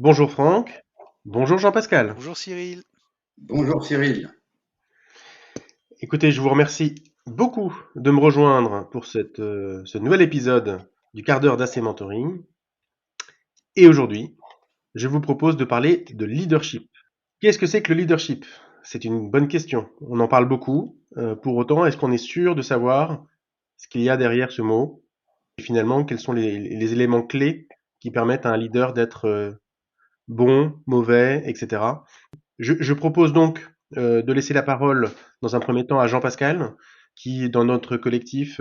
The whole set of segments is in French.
Bonjour Franck, bonjour Jean-Pascal. Bonjour Cyril. Bonjour Cyril. Écoutez, je vous remercie beaucoup de me rejoindre pour ce nouvel épisode du quart d'heure d'AC Mentoring. Et aujourd'hui, je vous propose de parler de leadership. Qu'est-ce que c'est que le leadership? C'est une bonne question. On en parle beaucoup. Pour autant, est-ce qu'on est sûr de savoir ce qu'il y a derrière ce mot? Et finalement, quels sont les éléments clés qui permettent à un leader d'être bon, mauvais, etc. Je propose donc de laisser la parole dans un premier temps à Jean-Pascal, qui dans notre collectif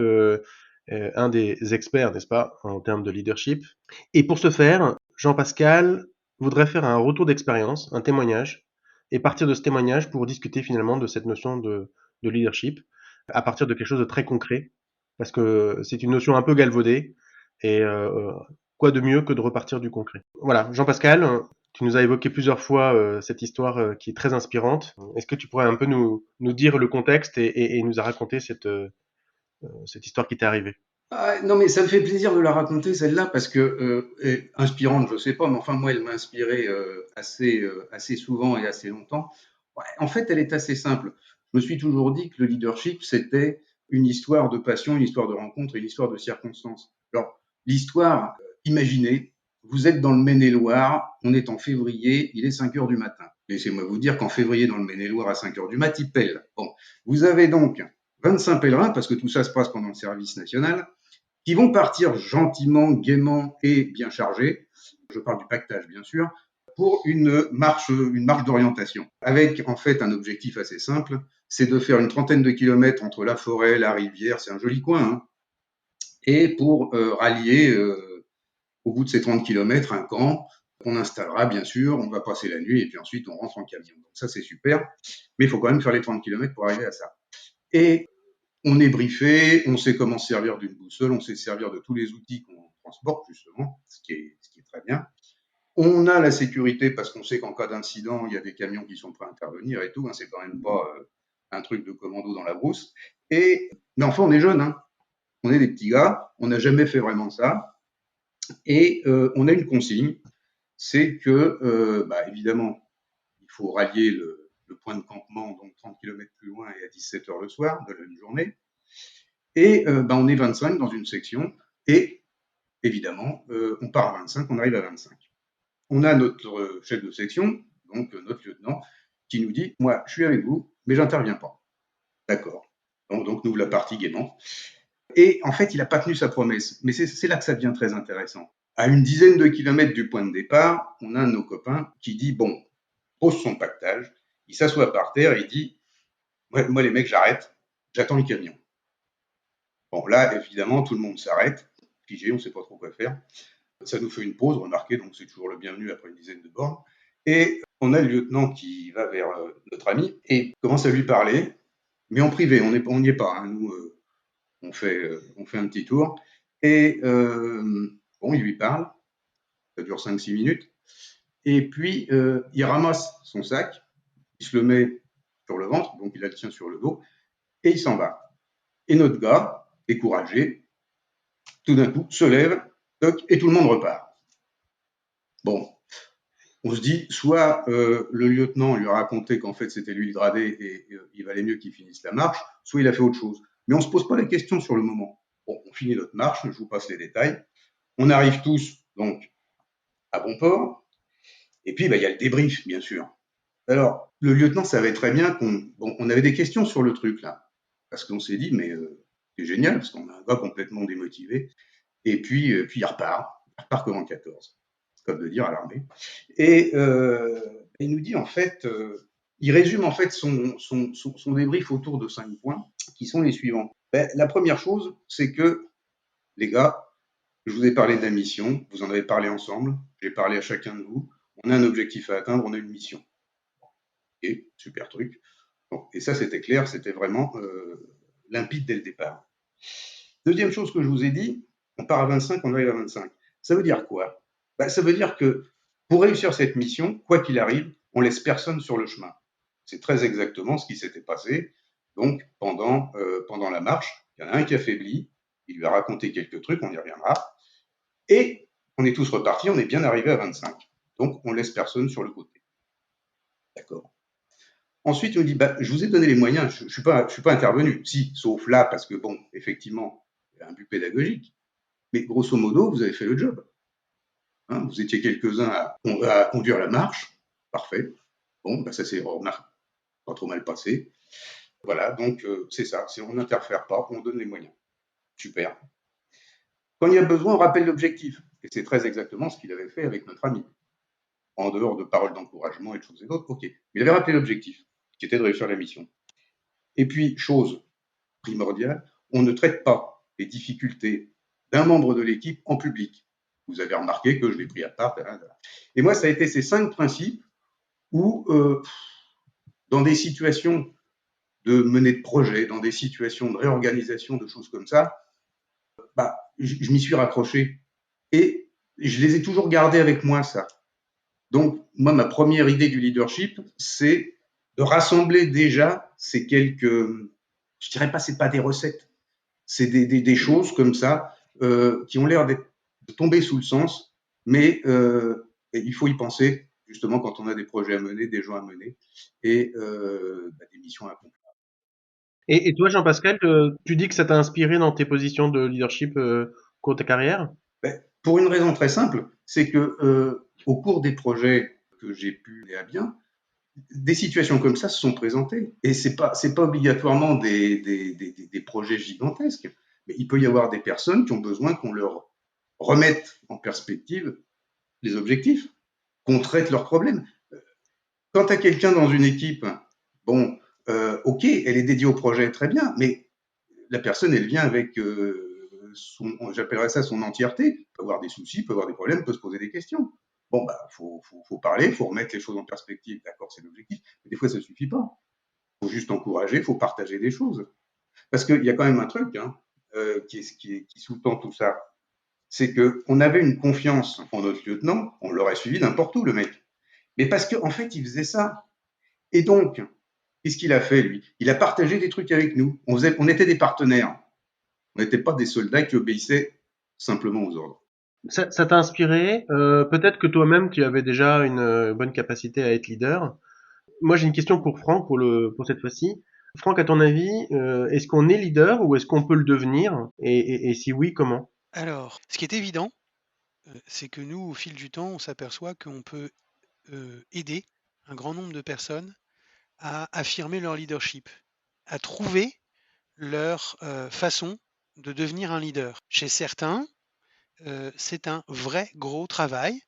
est un des experts, n'est-ce pas, en termes de leadership. Et pour ce faire, Jean-Pascal voudrait faire un retour d'expérience, un témoignage, et partir de ce témoignage pour discuter finalement de cette notion de leadership, à partir de quelque chose de très concret, parce que c'est une notion un peu galvaudée, et quoi de mieux que de repartir du concret. Voilà, Jean-Pascal, tu nous as évoqué plusieurs fois cette histoire qui est très inspirante. Est-ce que tu pourrais un peu nous dire le contexte et nous raconter cette histoire qui t'est arrivée? Ah, non, mais ça me fait plaisir de la raconter celle-là parce que inspirante, je sais pas, mais enfin moi elle m'a inspiré assez souvent et assez longtemps. Ouais, en fait, elle est assez simple. Je me suis toujours dit que le leadership c'était une histoire de passion, une histoire de rencontre et une histoire de circonstances. Alors l'histoire, imaginez, vous êtes dans le Maine-et-Loire, on est en février, il est 5 heures du matin. Laissez-moi vous dire qu'en février dans le Maine-et-Loire à 5 heures du mat, il pèle. Bon, vous avez donc 25 pèlerins, parce que tout ça se passe pendant le service national, qui vont partir gentiment, gaiement et bien chargés, je parle du pactage bien sûr, pour une marche d'orientation, avec en fait un objectif assez simple, c'est de faire une trentaine de kilomètres entre la forêt, la rivière, c'est un joli coin, hein, et pour rallier au bout de ces 30 kilomètres un camp qu'on installera bien sûr, on va passer la nuit et puis ensuite on rentre en camion. Donc ça c'est super, mais il faut quand même faire les 30 kilomètres pour arriver à ça. Et on est briefé, on sait comment se servir d'une boussole, on sait se servir de tous les outils qu'on transporte, justement, ce qui est très bien. On a la sécurité parce qu'on sait qu'en cas d'incident, il y a des camions qui sont prêts à intervenir et tout. Hein, c'est quand même pas un truc de commando dans la brousse. Mais enfin, on est jeunes, hein, on est des petits gars, on n'a jamais fait vraiment ça. Et on a une consigne, c'est que, évidemment, il faut rallier le point de campement, donc 30 km plus loin et à 17 heures le soir de la journée. Et on est 25 dans une section. Et évidemment, on part à 25, on arrive à 25. On a notre chef de section, donc notre lieutenant, qui nous dit, moi, je suis avec vous, mais j'interviens pas. D'accord. Donc nous ouvre la partie gaiement. Et en fait, il n'a pas tenu sa promesse. Mais c'est là que ça devient très intéressant. À une dizaine de kilomètres du point de départ, on a un de nos copains qui dit, bon, pose son pactage, il s'assoit par terre et il dit, moi les mecs, j'arrête, j'attends le camion. Bon, là, évidemment, tout le monde s'arrête, figé, on ne sait pas trop quoi faire. Ça nous fait une pause, remarquez, donc c'est toujours le bienvenu après une dizaine de bornes. Et on a le lieutenant qui va vers notre ami et commence à lui parler, mais en privé, on n'y est pas. Hein, nous, on fait un petit tour. Et bon, il lui parle, ça dure 5-6 minutes. Et puis, il ramasse son sac, il se le met sur le ventre, donc il la tient sur le dos, et il s'en va. Et notre gars, découragé, tout d'un coup, se lève, toc, et tout le monde repart. Bon, on se dit, soit le lieutenant lui a raconté qu'en fait c'était lui le gradé et il valait mieux qu'il finisse la marche, soit il a fait autre chose. Mais on ne se pose pas la question sur le moment. Bon, on finit notre marche, je vous passe les détails. On arrive tous donc à bon port, et puis il y a le débrief, bien sûr. Alors, le lieutenant savait très bien on avait des questions sur le truc là, parce qu'on s'est dit, mais c'est génial, parce qu'on a un gars complètement démotivé, et puis il repart comme en 14, c'est comme de dire à l'armée. Et il nous dit en fait, il résume en fait son débrief autour de 5 points qui sont les suivants. La première chose, c'est que les gars, je vous ai parlé de la mission, vous en avez parlé ensemble, j'ai parlé à chacun de vous, on a un objectif à atteindre, on a une mission. Ok, super truc. Bon, et ça c'était clair, c'était vraiment limpide dès le départ. Deuxième chose que je vous ai dit, on part à 25, on arrive à 25. Ça veut dire quoi? Ça veut dire que pour réussir cette mission, quoi qu'il arrive, on laisse personne sur le chemin. C'est très exactement ce qui s'était passé. Donc, pendant la marche, il y en a un qui a faibli, il lui a raconté quelques trucs, on y reviendra, et on est tous repartis, on est bien arrivé à 25. Donc, on laisse personne sur le côté. D'accord. Ensuite, il me dit, bah, je vous ai donné les moyens, je ne suis pas intervenu. Si, sauf là, parce que bon, effectivement, il y a un but pédagogique. Mais grosso modo, vous avez fait le job. Hein, vous étiez quelques-uns à conduire la marche. Parfait. Bon, bah, ça s'est pas trop mal passé. Voilà, donc c'est ça. On n'interfère pas, on donne les moyens. Super. Quand il y a besoin, on rappelle l'objectif. Et c'est très exactement ce qu'il avait fait avec notre ami. En dehors de paroles d'encouragement et de choses et d'autres, ok. Mais il avait rappelé l'objectif, qui était de réussir la mission. Et puis, chose primordiale, on ne traite pas les difficultés d'un membre de l'équipe en public. Vous avez remarqué que je l'ai pris à part. Et moi, ça a été ces 5 principes où, dans des situations de menée de projet, dans des situations de réorganisation, de choses comme ça, bah, je m'y suis raccroché. Et je les ai toujours gardés avec moi, ça. Donc, moi, ma première idée du leadership, c'est de rassembler déjà ces quelques, je dirais pas, c'est pas des recettes, c'est des choses comme ça qui ont l'air de tomber sous le sens, mais il faut y penser justement quand on a des projets à mener, des gens à mener et des missions à accomplir. Et toi, Jean-Pascal, tu dis que ça t'a inspiré dans tes positions de leadership au cours de ta carrière? Ben, pour une raison très simple, c'est que au cours des projets que j'ai pu mener à bien, des situations comme ça se sont présentées. Et c'est pas obligatoirement des projets gigantesques, mais il peut y avoir des personnes qui ont besoin qu'on leur remette en perspective les objectifs, qu'on traite leurs problèmes. Quand tu as quelqu'un dans une équipe, bon, ok, elle est dédiée au projet, très bien, mais la personne, elle vient avec j'appellerais ça son entièreté, peut avoir des soucis, peut avoir des problèmes, peut se poser des questions. Bon, bah, faut parler, faut remettre les choses en perspective, d'accord, c'est l'objectif, mais des fois, ça suffit pas. Faut juste encourager, faut partager des choses. Parce qu'il y a quand même un truc hein, qui sous-tend tout ça, c'est qu'on avait une confiance en notre lieutenant, on l'aurait suivi n'importe où, le mec. Mais parce qu'en fait, il faisait ça. Et donc, qu'est-ce qu'il a fait, lui? Il a partagé des trucs avec nous. On était des partenaires. On n'était pas des soldats qui obéissaient simplement aux ordres. Ça t'a inspiré? Peut-être que toi-même, tu avais déjà une bonne capacité à être leader. Moi, j'ai une question pour Franck pour cette fois-ci. Franck, à ton avis, est-ce qu'on est leader ou est-ce qu'on peut le devenir? Et si oui, comment? Alors, ce qui est évident, c'est que nous, au fil du temps, on s'aperçoit qu'on peut aider un grand nombre de personnes à affirmer leur leadership, à trouver leur façon de devenir un leader. Chez certains, c'est un vrai gros travail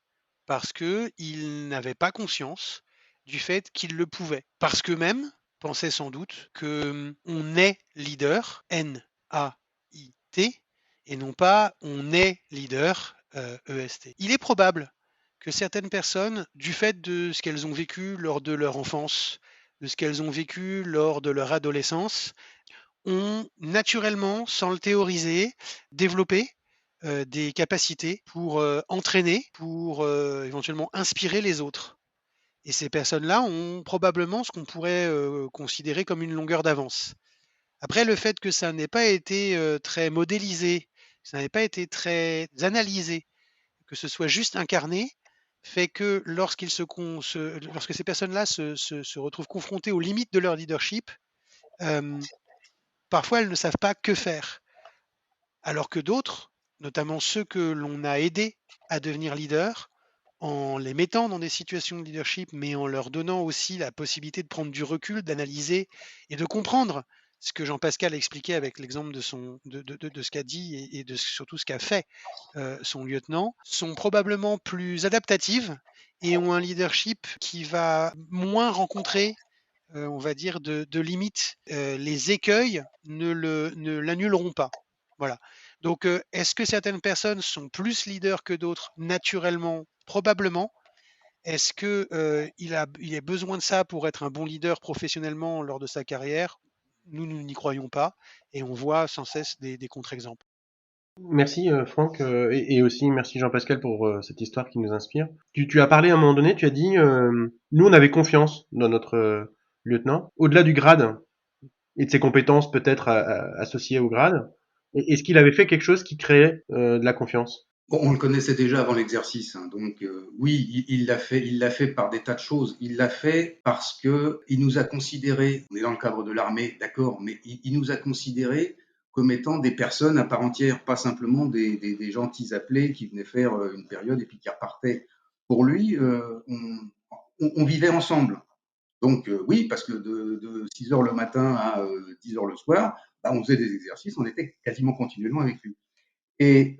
parce qu'ils n'avaient pas conscience du fait qu'ils le pouvaient. Parce qu'eux-mêmes pensaient sans doute qu'on est leader, N-A-I-T, et non pas on est leader, E-S-T. Il est probable que certaines personnes, du fait de ce qu'elles ont vécu lors de leur enfance, de ce qu'elles ont vécu lors de leur adolescence, ont naturellement, sans le théoriser, développé des capacités pour entraîner, pour éventuellement inspirer les autres. Et ces personnes-là ont probablement ce qu'on pourrait considérer comme une longueur d'avance. Après, le fait que ça n'ait pas été très modélisé, que ça n'ait pas été très analysé, que ce soit juste incarné, fait que lorsque ces personnes-là se retrouvent confrontées aux limites de leur leadership, parfois elles ne savent pas que faire. Alors que d'autres, notamment ceux que l'on a aidés à devenir leaders, en les mettant dans des situations de leadership, mais en leur donnant aussi la possibilité de prendre du recul, d'analyser et de comprendre ce que Jean-Pascal expliquait avec l'exemple de ce qu'a dit et de surtout ce qu'a fait son lieutenant, sont probablement plus adaptatives et ont un leadership qui va moins rencontrer, on va dire, de limites. Les écueils ne l'annuleront pas. Voilà. Donc, est-ce que certaines personnes sont plus leaders que d'autres naturellement? Probablement. Est-ce que il a besoin de ça pour être un bon leader professionnellement lors de sa carrière? Nous n'y croyons pas et on voit sans cesse des contre-exemples. Merci Franck et aussi merci Jean-Pascal pour cette histoire qui nous inspire. Tu as parlé à un moment donné, tu as dit nous on avait confiance dans notre lieutenant, au-delà du grade et de ses compétences peut-être associées au grade. Est-ce qu'il avait fait quelque chose qui créait de la confiance? Bon, on le connaissait déjà avant l'exercice, hein, donc oui, il l'a fait par des tas de choses. Il l'a fait parce que il nous a considérés, on est dans le cadre de l'armée, d'accord, mais il nous a considérés comme étant des personnes à part entière, pas simplement des gentils appelés qui venaient faire une période et puis qui repartaient. Pour lui, on vivait ensemble. Donc oui, parce que de 6 heures le matin à 10 heures le soir, bah, on faisait des exercices, on était quasiment continuellement avec lui. Et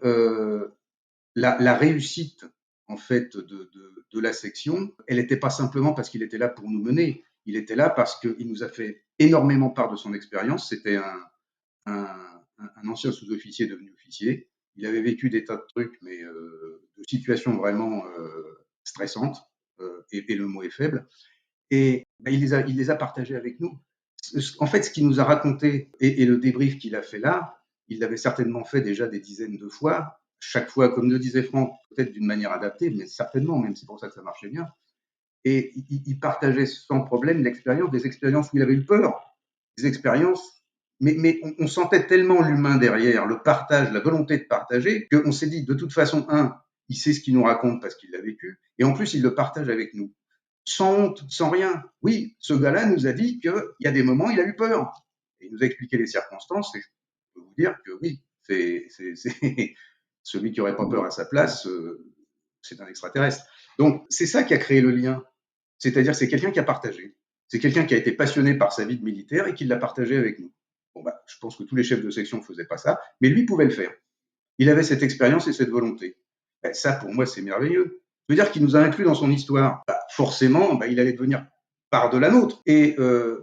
la réussite en fait de la section, elle n'était pas simplement parce qu'il était là pour nous mener, il était là parce qu'il nous a fait énormément part de son expérience. C'était un ancien sous-officier devenu officier. Il avait vécu des tas de trucs, mais de situations vraiment stressantes, et le mot est faible. Et ben, il les a partagés avec nous. En fait, ce qu'il nous a raconté et le débrief qu'il a fait là, il l'avait certainement fait déjà des dizaines de fois. Chaque fois, comme le disait Franck, peut-être d'une manière adaptée, mais certainement, même c'est pour ça que ça marchait bien. Et il partageait sans problème l'expérience, des expériences où il avait eu peur, des expériences, mais on sentait tellement l'humain derrière, le partage, la volonté de partager, qu'on s'est dit, de toute façon, il sait ce qu'il nous raconte parce qu'il l'a vécu, et en plus, il le partage avec nous sans honte, sans rien. Oui, ce gars-là nous a dit qu'il y a des moments, il a eu peur. Et il nous a expliqué les circonstances, et je peux vous dire que oui, c'est celui qui n'aurait pas peur à sa place, c'est un extraterrestre. Donc, c'est ça qui a créé le lien. C'est-à-dire, c'est quelqu'un qui a partagé. C'est quelqu'un qui a été passionné par sa vie de militaire et qui l'a partagé avec nous. Bon, bah, je pense que tous les chefs de section ne faisaient pas ça, mais lui pouvait le faire. Il avait cette expérience et cette volonté. Ben, ça, pour moi, c'est merveilleux. Ça veut dire qu'il nous a inclus dans son histoire. Bah, forcément, bah, il allait devenir part de la nôtre. Et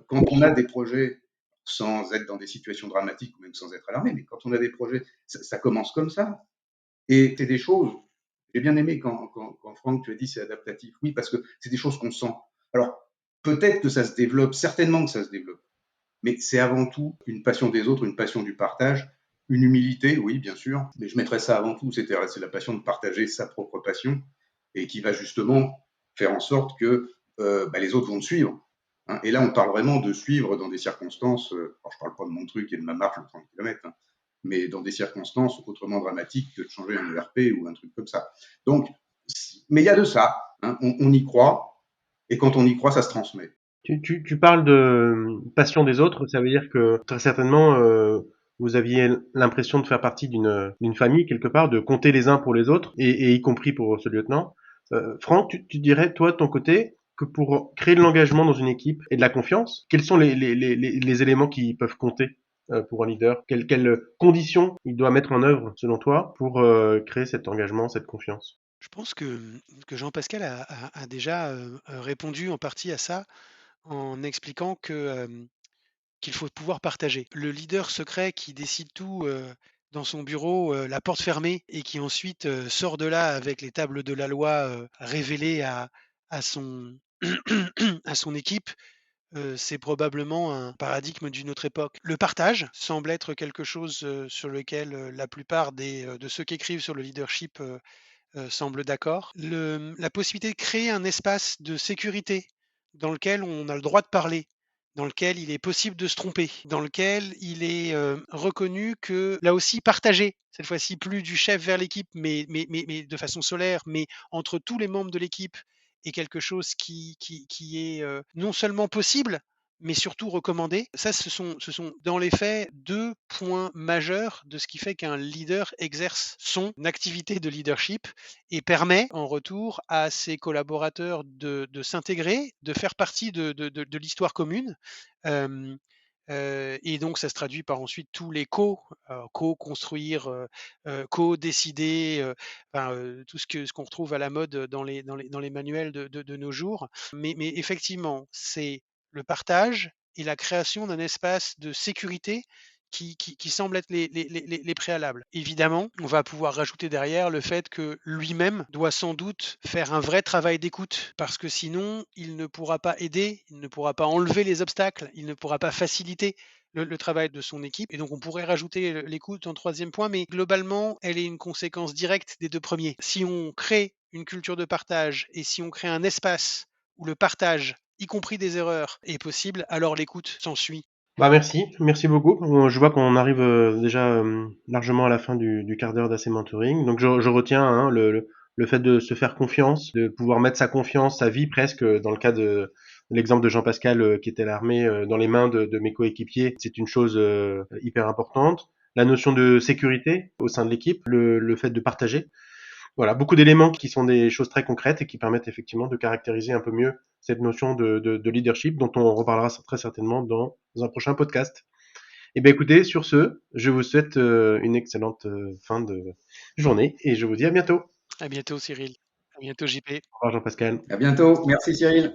quand on a des projets, sans être dans des situations dramatiques ou même sans être alarmé, mais quand on a des projets, ça commence comme ça. Et c'est des choses, j'ai bien aimé quand Franck, tu as dit c'est adaptatif. Oui, parce que c'est des choses qu'on sent. Alors, peut-être que ça se développe, certainement que ça se développe, mais c'est avant tout une passion des autres, une passion du partage, une humilité, oui, bien sûr, mais je mettrais ça avant tout, c'est la passion de partager sa propre passion et qui va justement faire en sorte que bah, les autres vont te suivre. Hein. Et là, on parle vraiment de suivre dans des circonstances, alors je parle pas de mon truc et de ma marche de 30 km, hein, mais dans des circonstances autrement dramatiques que de changer un ERP ou un truc comme ça. Donc, mais il y a de ça, hein, on y croit, et quand on y croit, ça se transmet. Tu parles de passion des autres, ça veut dire que très certainement vous aviez l'impression de faire partie d'une famille quelque part, de compter les uns pour les autres, et y compris pour ce lieutenant. Franck, tu dirais toi de ton côté que pour créer de l'engagement dans une équipe et de la confiance, quels sont les éléments qui peuvent compter pour un leader? Quelles conditions il doit mettre en œuvre selon toi pour créer cet engagement, cette confiance? Je pense que Jean-Pascal a déjà répondu en partie à ça en expliquant qu'il faut pouvoir partager. Le leader secret qui décide tout dans son bureau, la porte fermée, et qui ensuite sort de là avec les tables de la loi révélées à son, à son équipe, c'est probablement un paradigme d'une autre époque. Le partage semble être quelque chose sur lequel la plupart de ceux qui écrivent sur le leadership semblent d'accord. La possibilité de créer un espace de sécurité dans lequel on a le droit de parler, dans lequel il est possible de se tromper, dans lequel il est reconnu que, là aussi, partagé, cette fois-ci plus du chef vers l'équipe, mais de façon solaire, mais entre tous les membres de l'équipe, est quelque chose qui est non seulement possible, mais surtout recommandé. Ça, ce sont dans les faits deux points majeurs de ce qui fait qu'un leader exerce son activité de leadership et permet en retour à ses collaborateurs de s'intégrer, de faire partie de l'histoire commune. Euh, et donc, ça se traduit par ensuite tous les co-construire, co-décider, enfin, tout ce qu'on retrouve à la mode dans les manuels de nos jours. Mais effectivement, c'est le partage et la création d'un espace de sécurité qui semble être les préalables. Évidemment, on va pouvoir rajouter derrière le fait que lui-même doit sans doute faire un vrai travail d'écoute, parce que sinon, il ne pourra pas aider, il ne pourra pas enlever les obstacles, il ne pourra pas faciliter le travail de son équipe. Et donc, on pourrait rajouter l'écoute en troisième point, mais globalement, elle est une conséquence directe des deux premiers. Si on crée une culture de partage et si on crée un espace où le partage, y compris des erreurs, est possible, alors l'écoute s'ensuit Bah merci beaucoup. Je vois qu'on arrive déjà largement à la fin du quart d'heure d'AC Mentoring. Donc je retiens hein, le fait de se faire confiance, de pouvoir mettre sa confiance, sa vie presque, dans le cas de l'exemple de Jean-Pascal qui était à l'armée, dans les mains de mes coéquipiers, c'est une chose hyper importante. La notion de sécurité au sein de l'équipe, le fait de partager. Voilà, beaucoup d'éléments qui sont des choses très concrètes et qui permettent effectivement de caractériser un peu mieux cette notion de leadership dont on reparlera très certainement dans un prochain podcast. Et bien écoutez, sur ce, je vous souhaite une excellente fin de journée et je vous dis à bientôt. À bientôt, Cyril. À bientôt, JP. Au revoir Jean-Pascal. À bientôt. Merci Cyril.